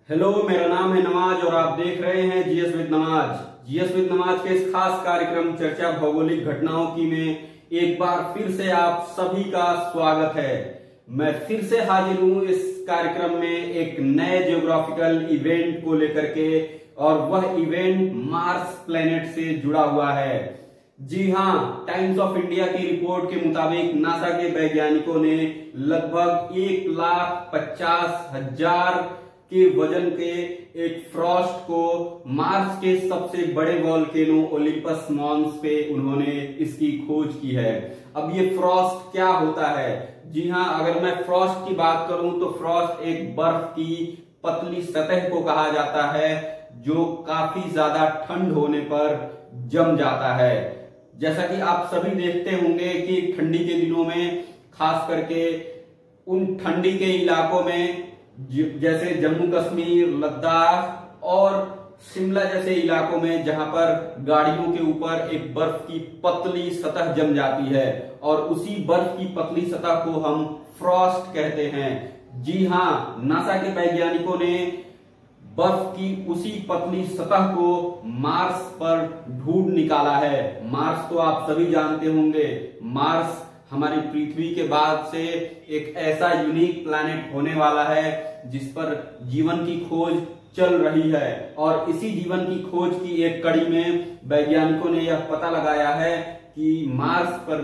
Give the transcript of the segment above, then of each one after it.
Hello, मेरा नाम है नवाज और आप देख रहे हैं GS with Nawaz. GS with Nawaz के इस खास कार्यक्रम चर्चा भौगोलिक घटनाओं की में एक बार फिर से आप सभी का स्वागत है। मैं फिर से हाजिर हूं इस कार्यक्रम में एक नए जियोग्राफिकल इवेंट को लेकर के, और वह इवेंट मार्स प्लेनेट से जुड़ा हुआ है। जी हां, टाइम्स ऑफ इंडिया की रिपोर्ट के मुताबिक नासा के वैज्ञानिकों ने लगभग 1,50,000 के वजन के एक फ्रॉस्ट को मार्स के सबसे बड़े वोल्केनो ओलिम्पस मॉन्स पे उन्होंने इसकी खोज की है। अब ये फ्रॉस्ट क्या होता है? जी हां, अगर मैं फ्रॉस्ट की बात करूं तो फ्रॉस्ट एक बर्फ की पतली सतह को कहा जाता है जो काफी ज्यादा ठंड होने पर जम जाता है। जैसा कि आप सभी देखते होंगे कि ठंडी के दिनों में खास करके उन ठंडी के इलाकों में जैसे जम्मू कश्मीर, लद्दाख और शिमला जैसे इलाकों में जहां पर गाड़ियों के ऊपर एक बर्फ की पतली सतह जम जाती है, और उसी बर्फ की पतली सतह को हम फ्रॉस्ट कहते हैं। जी हां, नासा के वैज्ञानिकों ने बर्फ की उसी पतली सतह को मार्स पर ढूंढ निकाला है। मार्स तो आप सभी जानते होंगे, मार्स हमारी पृथ्वी के बाद से एक ऐसा यूनिक प्लैनेट होने वाला है जिस पर जीवन की खोज चल रही है। और इसी जीवन की खोज की एक कड़ी में वैज्ञानिकों ने यह पता लगाया है कि मार्स पर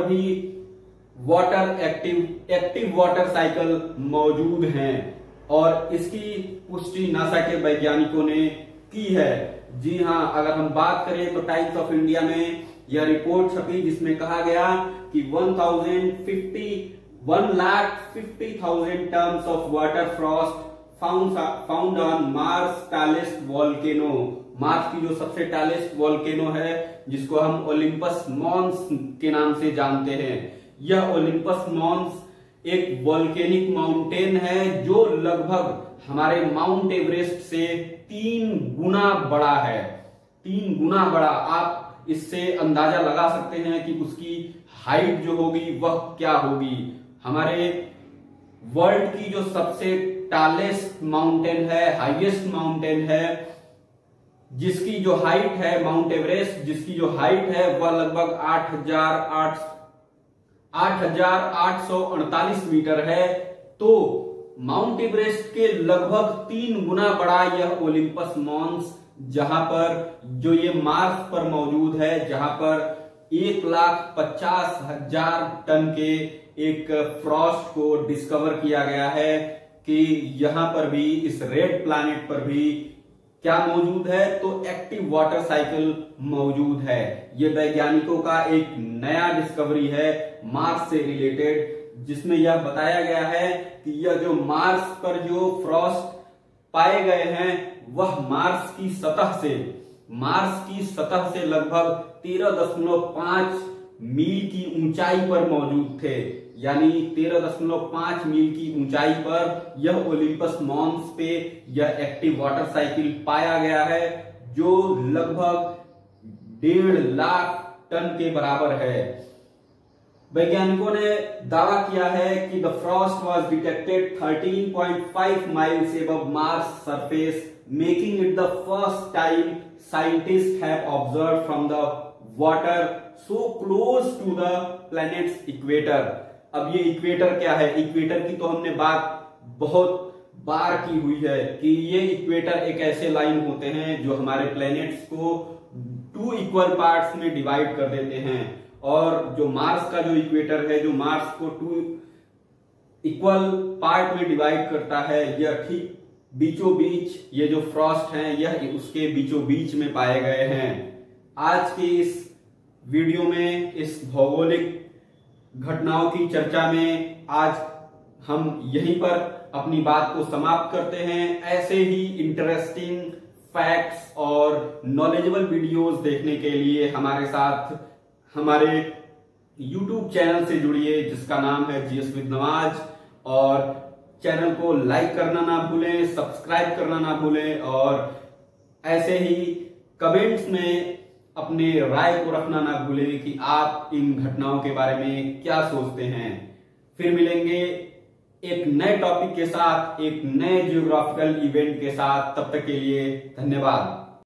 भी वाटर एक्टिव वाटर साइकिल मौजूद हैं, और इसकी पुष्टि नासा के वैज्ञानिकों ने की है। जी हां, अगर हम बात करें तो टाइम्स ऑफ इंडिया में यह रिपोर्ट छपी जिसमें कहा गया कि 1,50,000 tons of water Frost found on Mars tallest volcano. Mars की जो सबसे टॉलेस्ट वोल्केनो है, जिसको हम ओलिम्पस मॉन्स के नाम से जानते हैं, यह ओलिम्पस मॉन्स एक वोल्केनिक माउंटेन है जो लगभग हमारे माउंट एवरेस्ट से 3 गुना बड़ा है। 3 गुना बड़ा। आप इससे अंदाजा लगा सकते हैं कि उसकी हाइट जो होगी वह क्या होगी। हमारे वर्ल्ड की जो सबसे टॉलेस्ट माउंटेन है, हाईएस्ट माउंटेन है, जिसकी जो हाइट है, माउंट एवरेस्ट, जिसकी जो हाइट है वह लगभग 8,848 मीटर है। तो माउंट एवरेस्ट के लगभग 3 गुना बड़ा यह ओलिम्पस मॉन्स, जहां पर जो ये मार्स पर मौजूद है, जहां पर 1,50,000 टन के एक फ्रॉस्ट को डिस्कवर किया गया है कि यहां पर भी, इस रेड प्लैनेट पर भी क्या मौजूद है, तो एक्टिव वाटर साइकिल मौजूद है। ये वैज्ञानिकों का एक नया डिस्कवरी है मार्स से रिलेटेड, जिसमें यह बताया गया है कि यह जो मार्स पर जो फ्रॉस्ट पाए गए हैं वह मार्स की सतह से लगभग 13.5 मील की ऊंचाई पर मौजूद थे। यानी 13.5 मील की ऊंचाई पर यह ओलिम्पस मॉन्स पे यह एक्टिव वाटर साइकिल पाया गया है, जो लगभग 1.5 लाख टन के बराबर है। वैज्ञानिकों ने दावा किया है कि the frost was detected 13.5 miles above Mars surface, making it the first time scientist have observed from the water so close to the planets equator. अब ये इक्वेटर क्या है? इक्वेटर की तो हमने बात बहुत बार की हुई है कि ये इक्वेटर एक ऐसे लाइन होते हैं जो हमारे प्लैनेट्स को 2 इक्वल पार्ट्स में डिवाइड कर देते हैं। और जो मार्स का जो इक्वेटर है, जो मार्स को 2 इक्वल पार्ट में डिवाइड करता है, यह ठीक बीचों बीच ये जो फ्रॉस्ट हैं यह उसके बीचों बीच में पाए गए हैं। आज के इस वीडियो में, इस भौगोलिक घटनाओं की चर्चा में आज हम यहीं पर अपनी बात को समाप्त करते हैं। ऐसे ही इंटरेस्टिंग फैक्ट्स और नॉलेजेबल वीडियोस देखने के लिए हमारे साथ हमारे YouTube चैनल से जुड़िए, जिसका नाम है जीएस विद नवाज। और चैनल को लाइक करना ना भूलें, सब्सक्राइब करना ना भूलें, और ऐसे ही कमेंट्स में अपने राय को रखना ना भूलें कि आप इन घटनाओं के बारे में क्या सोचते हैं। फिर मिलेंगे एक नए टॉपिक के साथ, एक नए जियोग्राफिकल इवेंट के साथ। तब तक के लिए धन्यवाद।